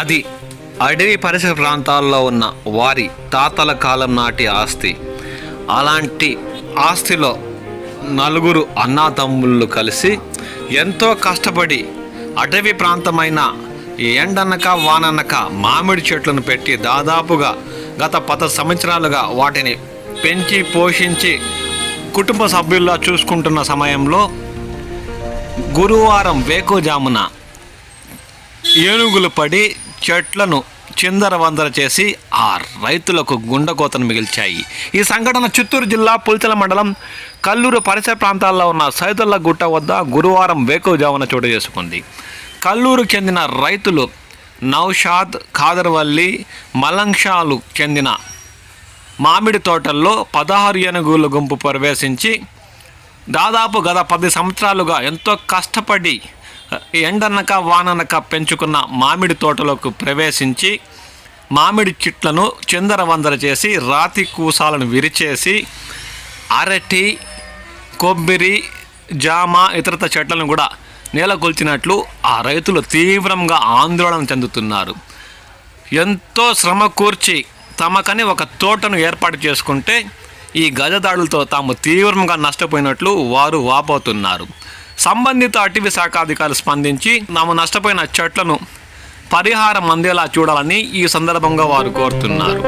అది అడవి పరిసర ప్రాంతాల్లో ఉన్న వారి తాతల కాలం నాటి ఆస్తి. అలాంటి ఆస్తిలో నలుగురు అన్నాతమ్ముళ్ళు కలిసి ఎంతో కష్టపడి అటవీ ప్రాంతమైన ఎండనక వాననక మామిడి చెట్లను పెట్టి దాదాపుగా గత 10 సంవత్సరాలుగా వాటిని పెంచి పోషించి కుటుంబ సభ్యుల్లా చూసుకుంటున్న సమయంలో గురువారం వేకుజామున ఏనుగులు పడి చెట్లను చిందరవందర చేసి ఆ రైతులకు గుండెకోతను మిగిల్చాయి. ఈ సంఘటన చిత్తూరు జిల్లా పుల్చల మండలం కల్లూరు పరిసర ప్రాంతాల్లో ఉన్న సైదుల్లా గుట్ట వద్ద గురువారం వేకువజామున చోటు చేసుకుంది. కల్లూరు చెందిన రైతులు నౌషాద్, ఖాదర్వల్లి, మలంషాలు చెందిన మామిడి తోటల్లో 16 ఏనుగుల గుంపు ప్రవేశించి దాదాపు గత 10 సంవత్సరాలుగా ఎంతో కష్టపడి ఎండనక వాననక పెంచుకున్న మామిడి తోటలోకి ప్రవేశించి మామిడి చెట్లను చిందరవందర చేసి రాతి కూసాలను విరిచేసి అరటి, కొబ్బరి, జామ ఇతరత చెట్లను కూడా నేలకొల్చినట్లు ఆ రైతులు తీవ్రంగా ఆందోళన చెందుతున్నారు. ఎంతో శ్రమ కూర్చి తమకని ఒక తోటను ఏర్పాటు చేసుకుంటే ఈ గజదాడులతో తాము తీవ్రంగా నష్టపోయినట్లు వారు వాపోతున్నారు. సంబంధిత అటవీ శాఖ అధికారులు స్పందించి తాము నష్టపోయిన చెట్లను పరిహారం అందేలా చూడాలని ఈ సందర్భంగా వారు కోరుతున్నారు.